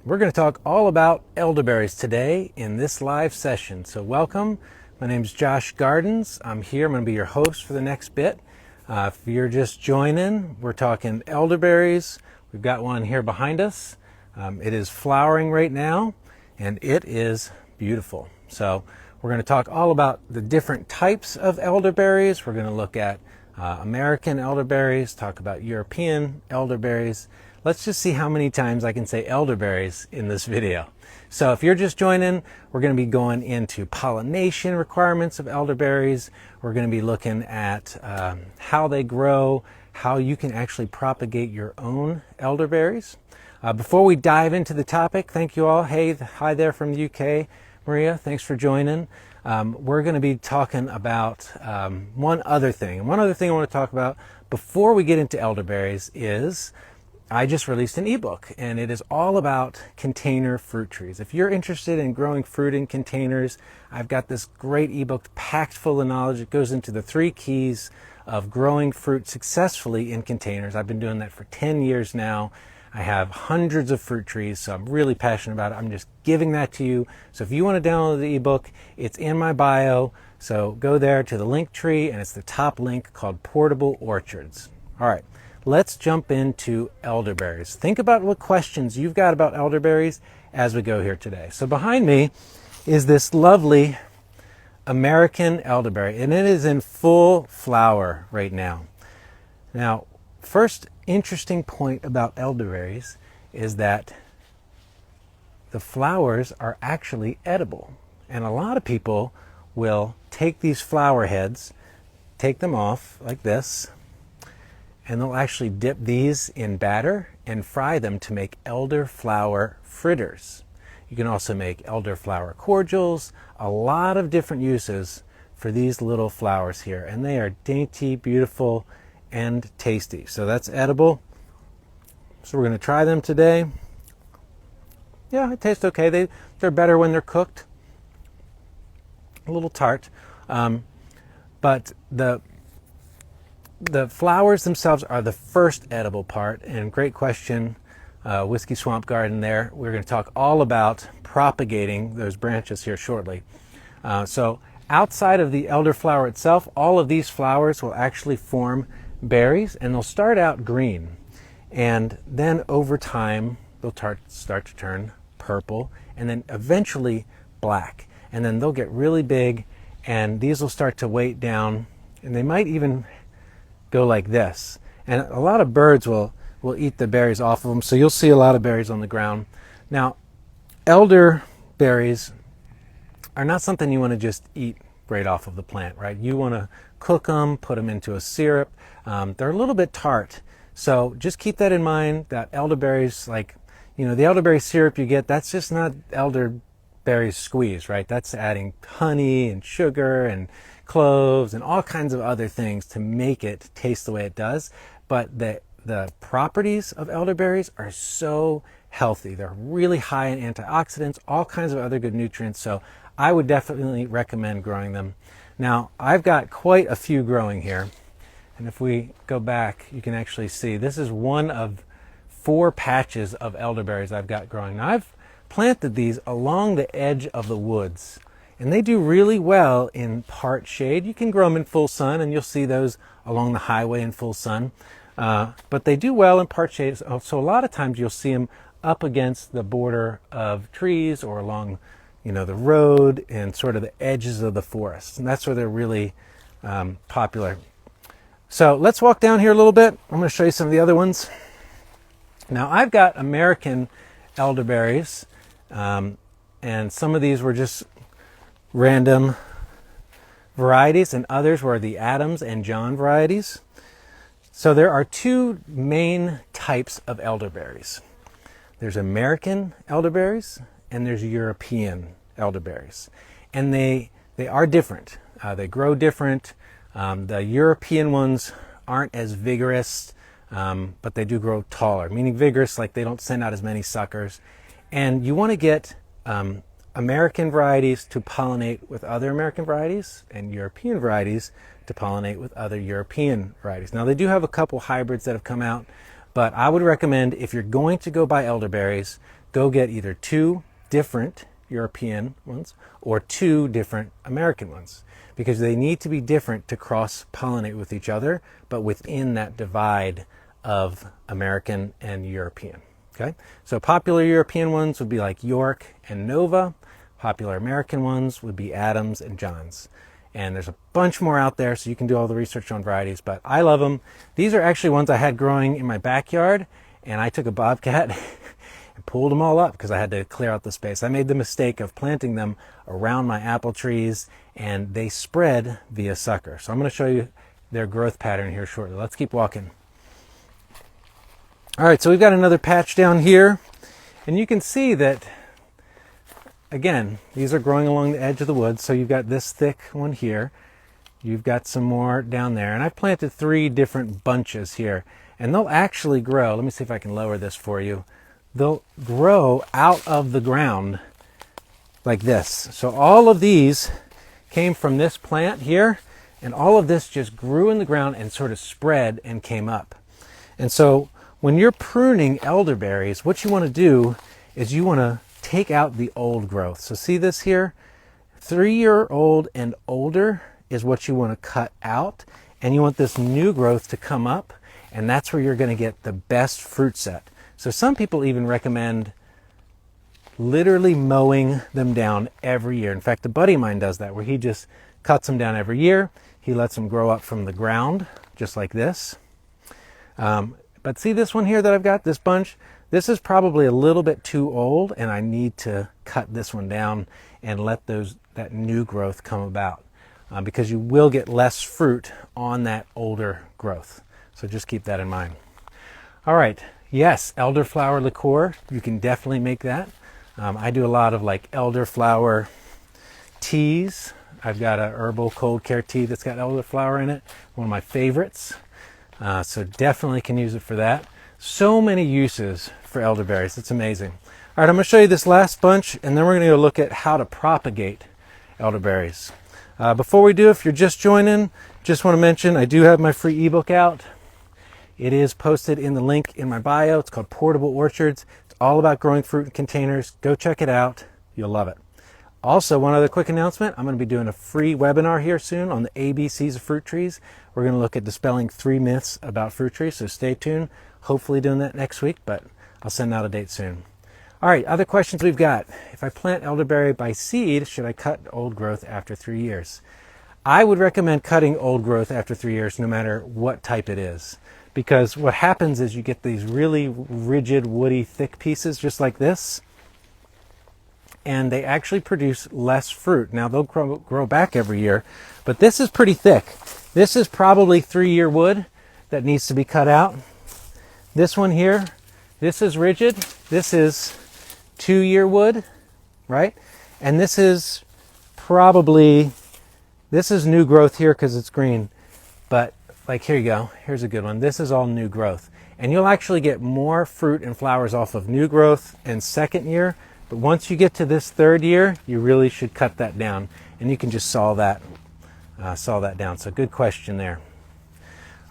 We're going to talk all about elderberries today in this live session. So welcome. My name is Josh Gardens. I'm here. I'm going to be your host for the next bit. If you're just joining, we're talking elderberries. We've got one here behind us. It is flowering right now, and it is beautiful. So we're going to talk all about the different types of elderberries. We're going to look at American elderberries, talk about European elderberries. Let's just see how many times I can say elderberries in this video. So if you're just joining, we're going to be going into pollination requirements of elderberries. We're going to be looking at how they grow, how you can actually propagate your own elderberries. Before we dive into the topic, thank you all. Hey, hi there from the UK. Maria, thanks for joining. We're going to be talking about one other thing. And one other thing I want to talk about before we get into elderberries is I just released an ebook, and it is all about container fruit trees. If you're interested in growing fruit in containers, I've got this great ebook packed full of knowledge. It goes into the 3 keys of growing fruit successfully in containers. I've been doing that for 10 years now. I have hundreds of fruit trees, so I'm really passionate about it. I'm just giving that to you. So if you want to download the ebook, it's in my bio. So go there to the link tree, and it's the top link called Portable Orchards. All right. Let's jump into elderberries. Think about what questions you've got about elderberries as we go here today. So behind me is this lovely American elderberry, and it is in full flower right now. Now, first interesting point about elderberries is that the flowers are actually edible. And a lot of people will take these flower heads, take them off like this, and they'll actually dip these in batter and fry them to make elderflower fritters. You can also make elderflower cordials, a lot of different uses for these little flowers here. And they are dainty, beautiful, and tasty. So that's edible. So we're going to try them today. Yeah, it tastes okay. They're better when they're cooked. A little tart. But the flowers themselves are the first edible part, and great question, Whiskey Swamp Garden there. We're going to talk all about propagating those branches here shortly. So outside of the elderflower itself, all of these flowers will actually form berries, and they'll start out green, and then over time they'll start to turn purple, and then eventually black, and then they'll get really big, and these will start to weight down, and they might even go like this. And a lot of birds will eat the berries off of them, so you'll see a lot of berries on the ground. Now, elderberries are not something you want to just eat right off of the plant, right? You want to cook them, put them into a syrup. They're a little bit tart, so just keep that in mind, that elderberries, like, the elderberry syrup you get, that's just not elderberry squeeze, right? That's adding honey and sugar and cloves and all kinds of other things to make it taste the way it does. But the properties of elderberries are so healthy. They're really high in antioxidants, all kinds of other good nutrients. So I would definitely recommend growing them. Now, I've got quite a few growing here. And if we go back, you can actually see this is one of 4 patches of elderberries I've got growing. Now, I've planted these along the edge of the woods, and they do really well in part shade. You can grow them in full sun, and you'll see those along the highway in full sun. But they do well in part shade. So a lot of times you'll see them up against the border of trees or along, the road and sort of the edges of the forest. And that's where they're really popular. So let's walk down here a little bit. I'm going to show you some of the other ones. Now, I've got American elderberries, and some of these were just random varieties, and others were the Adams and John varieties. So there are 2 main types of elderberries. There's American elderberries and there's European elderberries, and they are different. They grow different. The European ones aren't as vigorous, but they do grow taller, meaning vigorous, like they don't send out as many suckers. And you want to get American varieties to pollinate with other American varieties, and European varieties to pollinate with other European varieties. Now, they do have a couple hybrids that have come out, but I would recommend, if you're going to go buy elderberries, go get either 2 different European ones or 2 different American ones, because they need to be different to cross-pollinate with each other, but within that divide of American and European. Okay, so popular European ones would be like York and Nova. Popular American ones would be Adams and Johns. And there's a bunch more out there, so you can do all the research on varieties, but I love them. These are actually ones I had growing in my backyard, and I took a bobcat and pulled them all up because I had to clear out the space. I made the mistake of planting them around my apple trees, and they spread via sucker. So I'm going to show you their growth pattern here shortly. Let's keep walking. All right, so we've got another patch down here, and you can see that, again, these are growing along the edge of the woods. So you've got this thick one here. You've got some more down there. And I've planted 3 different bunches here. And they'll actually grow. Let me see if I can lower this for you. They'll grow out of the ground like this. So all of these came from this plant here. And all of this just grew in the ground and sort of spread and came up. And so when you're pruning elderberries, what you want to do is you want to take out the old growth. So see this here? 3-year-old and older is what you want to cut out, and you want this new growth to come up, and that's where you're going to get the best fruit set. So some people even recommend literally mowing them down every year. In fact, a buddy of mine does that, where he just cuts them down every year. He lets them grow up from the ground, just like this. But see this one here that I've got, this bunch? This is probably a little bit too old, and I need to cut this one down and let that new growth come about, because you will get less fruit on that older growth. So just keep that in mind. All right, yes, elderflower liqueur, you can definitely make that. I do a lot of like elderflower teas. I've got a herbal cold care tea that's got elderflower in it, one of my favorites. So definitely can use it for that. So many uses for elderberries. It's amazing. All right, I'm going to show you this last bunch, and then we're going to go look at how to propagate elderberries. Before we do, if you're just joining, just want to mention I do have my free ebook out. It is posted in the link in my bio. It's called Portable Orchards. It's all about growing fruit in containers. Go check it out. You'll love it. Also, one other quick announcement. I'm going to be doing a free webinar here soon on the ABCs of fruit trees. We're going to look at dispelling 3 myths about fruit trees, so stay tuned. Hopefully doing that next week, but I'll send out a date soon. All right, other questions we've got. If I plant elderberry by seed, should I cut old growth after 3 years? I would recommend cutting old growth after 3 years, no matter what type it is. Because what happens is you get these really rigid, woody, thick pieces, just like this. And they actually produce less fruit. Now they'll grow back every year, but this is pretty thick. This is probably 3-year wood that needs to be cut out. This one here, this is rigid. This is 2-year wood, right? And this is probably, this is new growth here because it's green. But like, here you go. Here's a good one. This is all new growth. And you'll actually get more fruit and flowers off of new growth in 2nd year. But once you get to this 3rd year, you really should cut that down. And you can just saw that down. So good question there.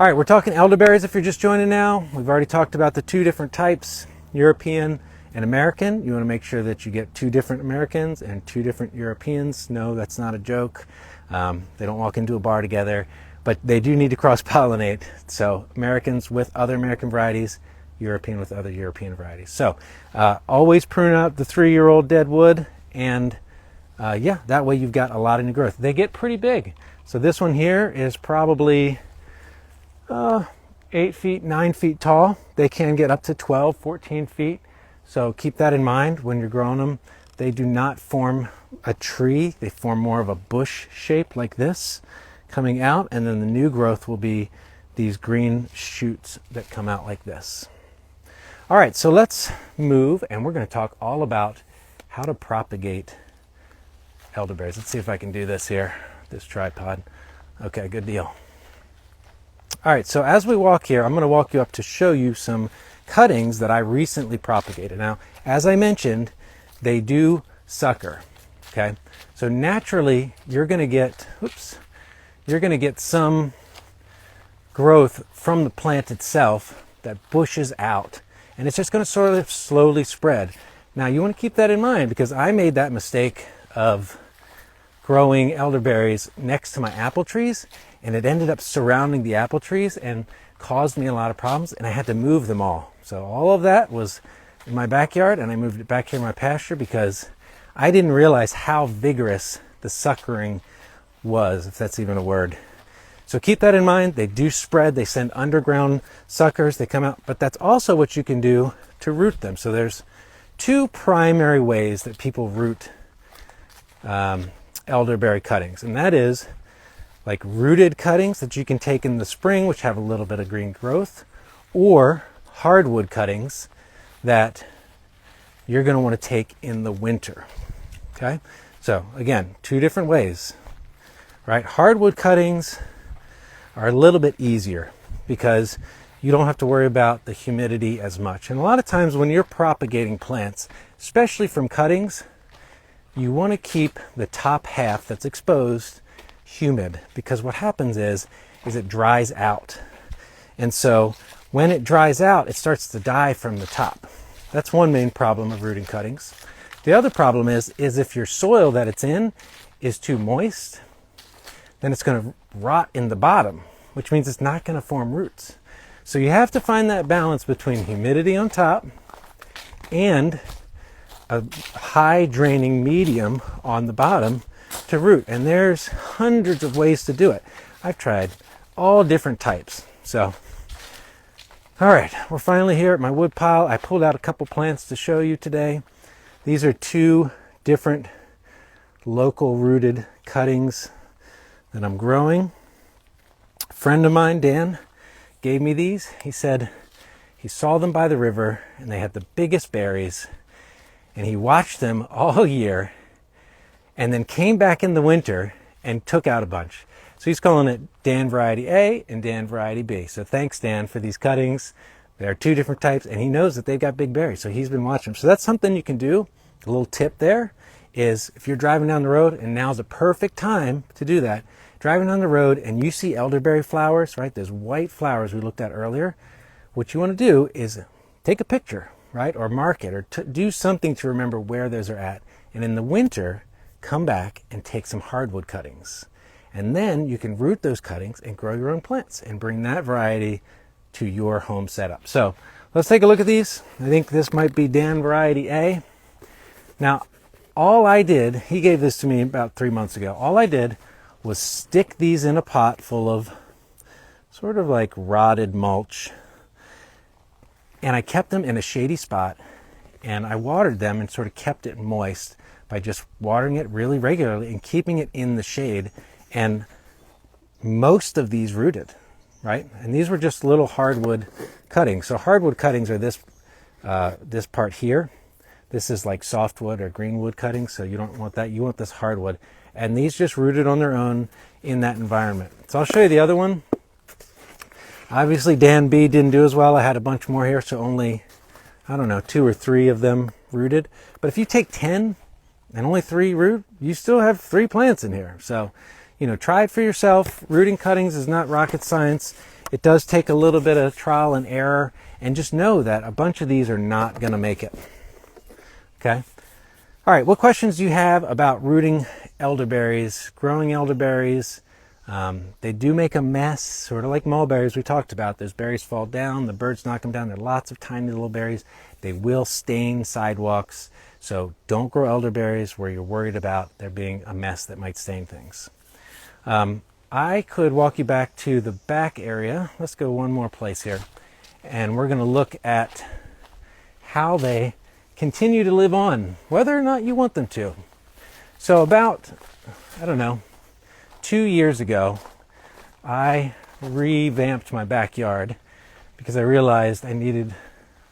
All right, we're talking elderberries if you're just joining now. We've already talked about the 2 different types, European and American. You want to make sure that you get 2 different Americans and 2 different Europeans. No, that's not a joke. They don't walk into a bar together, but they do need to cross-pollinate. So Americans with other American varieties, European with other European varieties. So always prune out the 3-year-old dead wood, and yeah, that way you've got a lot of new growth. They get pretty big. So this one here is probably 8 feet, 9 feet tall. They can get up to 12, 14 feet. So keep that in mind when you're growing them. They do not form a tree. They form more of a bush shape like this coming out, and then the new growth will be these green shoots that come out like this. All right, so let's move, and we're going to talk all about how to propagate elderberries. Let's see if I can do this here, this tripod. Okay, good deal. All right, so as we walk here, I'm going to walk you up to show you some cuttings that I recently propagated. Now, as I mentioned, they do sucker, okay? So naturally, you're going to get, some growth from the plant itself that bushes out, and it's just going to sort of slowly spread. Now you want to keep that in mind, because I made that mistake of growing elderberries next to my apple trees, and it ended up surrounding the apple trees and caused me a lot of problems, and I had to move them all. So all of that was in my backyard, and I moved it back here in my pasture because I didn't realize how vigorous the suckering was, if that's even a word. So keep that in mind. They do spread. They send underground suckers. They come out, but that's also what you can do to root them. So there's two primary ways that people root elderberry cuttings, and that is like rooted cuttings that you can take in the spring, which have a little bit of green growth, or hardwood cuttings that you're going to want to take in the winter. Okay, so again, two different ways, right? Hardwood cuttings are a little bit easier because you don't have to worry about the humidity as much. And a lot of times when you're propagating plants, especially from cuttings, you want to keep the top half that's exposed humid, because what happens is it dries out. And so when it dries out, it starts to die from the top. That's one main problem of rooting cuttings. The other problem is if your soil that it's in is too moist, then it's going to rot in the bottom, which means it's not going to form roots. So you have to find that balance between humidity on top and a high draining medium on the bottom to root. And there's hundreds of ways to do it. I've tried all different types. So, all right, we're finally here at my wood pile. I pulled out a couple plants to show you today. These are two different local rooted cuttings that I'm growing. A friend of mine, Dan, gave me these. He said he saw them by the river and they had the biggest berries, and he watched them all year and then came back in the winter and took out a bunch. So he's calling it Dan Variety A and Dan Variety B. So thanks, Dan, for these cuttings. There are two different types, and he knows that they've got big berries, so he's been watching them. So that's something you can do. A little tip there is if you're driving down the road, and now's the perfect time to do that, driving down the road and you see elderberry flowers, right? Those white flowers we looked at earlier. What you want to do is take a picture, right? Or mark it, or do something to remember where those are at. And in the winter, come back and take some hardwood cuttings. And then you can root those cuttings and grow your own plants and bring that variety to your home setup. So let's take a look at these. I think this might be Dan Variety A. Now, all I did, he gave this to me about 3 months ago. All I did was stick these in a pot full of sort of like rotted mulch. And I kept them in a shady spot, and I watered them and sort of kept it moist by just watering it really regularly and keeping it in the shade. And most of these rooted, right? And these were just little hardwood cuttings. So hardwood cuttings are this part here. This is like softwood or greenwood cuttings, so you don't want that. You want this hardwood. And these just rooted on their own in that environment. So I'll show you the other one. Obviously Dan B didn't do as well. I had a bunch more here, so only, I don't know, 2 or 3 of them rooted. But if you take 10 and only 3 root, you still have 3 plants in here. So, you know, try it for yourself. Rooting cuttings is not rocket science. It does take a little bit of trial and error, and just know that a bunch of these are not going to make it. Okay? All right, what questions do you have about rooting elderberries, growing elderberries? They do make a mess, sort of like mulberries we talked about. Those berries fall down, the birds knock them down. There are lots of tiny little berries. They will stain sidewalks. So don't grow elderberries where you're worried about there being a mess that might stain things. I could walk you back to the back area. Let's go one more place here. And we're going to look at how they continue to live on, whether or not you want them to. So about, I don't know, 2 years ago, I revamped my backyard because I realized I needed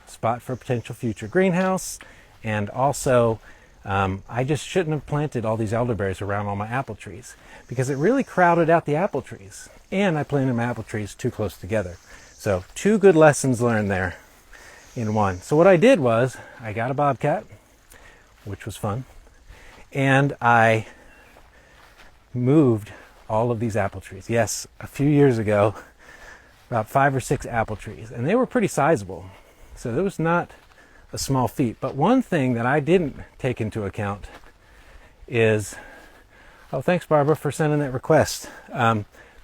a spot for a potential future greenhouse. And also, I just shouldn't have planted all these elderberries around all my apple trees because it really crowded out the apple trees. And I planted my apple trees too close together. So 2 good lessons learned there in one. So what I did was I got a bobcat, which was fun, and I moved all of these apple trees. Yes, a few years ago, about 5 or 6 apple trees, and they were pretty sizable. So there was not a small feat. But one thing that I didn't take into account is, oh, thanks Barbara for sending that request.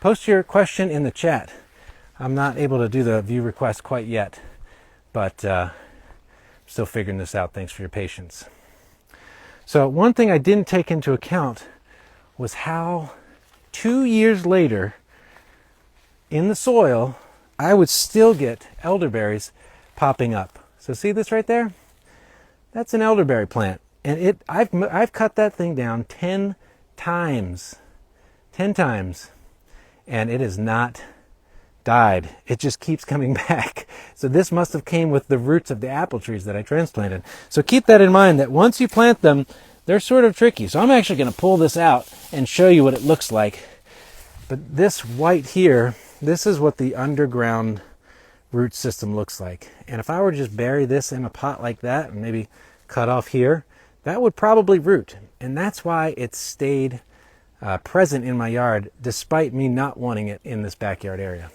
Post your question in the chat. I'm not able to do the view request quite yet, but still figuring this out. Thanks for your patience. So one thing I didn't take into account was how 2 years later in the soil, I would still get elderberries popping up. So see this right there? That's an elderberry plant. And I've cut that thing down 10 times. 10 times. And it has not died. It just keeps coming back. So this must have came with the roots of the apple trees that I transplanted. So keep that in mind, that once you plant them, they're sort of tricky. So I'm actually going to pull this out and show you what it looks like. But this white here, this is what the underground root system looks like. And if I were to just bury this in a pot like that and maybe cut off here, that would probably root. And that's why it stayed present in my yard despite me not wanting it in this backyard area.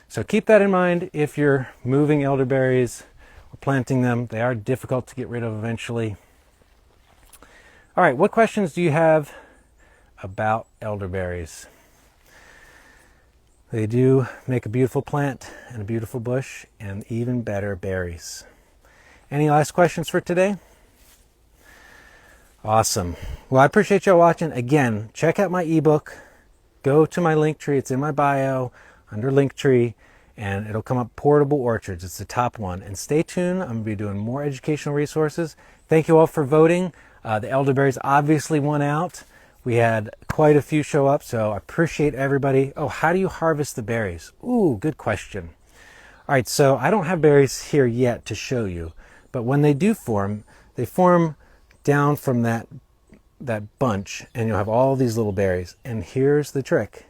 So keep that in mind if you're moving elderberries or planting them. They are difficult to get rid of eventually. All right, what questions do you have about elderberries? They do make a beautiful plant and a beautiful bush and even better berries. Any last questions for today? Awesome. Well, I appreciate y'all watching. Again, check out my ebook. Go to my link tree. It's in my bio under link tree, and it'll come up Portable Orchards. It's the top one. And stay tuned. I'm going to be doing more educational resources. Thank you all for voting. The elderberries obviously won out. We had quite a few show up, so I appreciate everybody. Oh, how do you harvest the berries? Ooh, good question. All right, so I don't have berries here yet to show you, but when they do form, they form down from that bunch, and you'll have all these little berries. And here's the trick.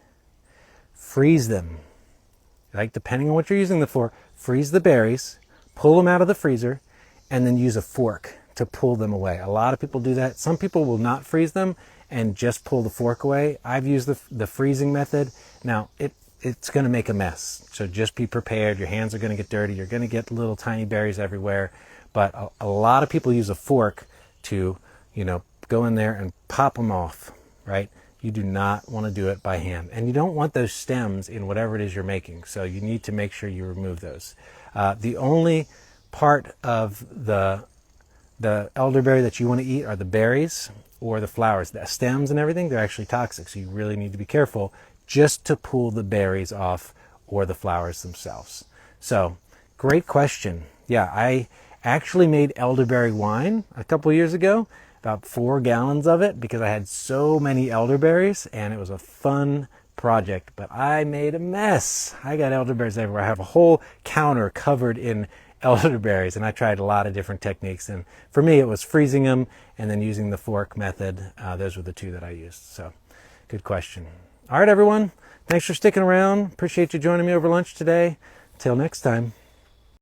Freeze them. Like, depending on what you're using them for, freeze the berries, pull them out of the freezer, and then use a fork to pull them away. A lot of people do that. Some people will not freeze them and just pull the fork away. I've used the freezing method. Now, it's going to make a mess, so just be prepared. Your hands are going to get dirty. You're going to get little tiny berries everywhere. But a lot of people use a fork to, go in there and pop them off, right? You do not want to do it by hand. And you don't want those stems in whatever it is you're making, so you need to make sure you remove those. The only part of the elderberry that you want to eat are the berries or the flowers. The stems and everything, they're actually toxic, so you really need to be careful just to pull the berries off or the flowers themselves. So, great question. Yeah, I actually made elderberry wine a couple years ago, about 4 gallons of it, because I had so many elderberries, and it was a fun project, but I made a mess. I got elderberries everywhere. I have a whole counter covered in elderberries, and I tried a lot of different techniques, and for me it was freezing them and then using the fork method. Those were the two that I used. So good question. All right, everyone, thanks for sticking around. Appreciate you joining me over lunch today. Till next time.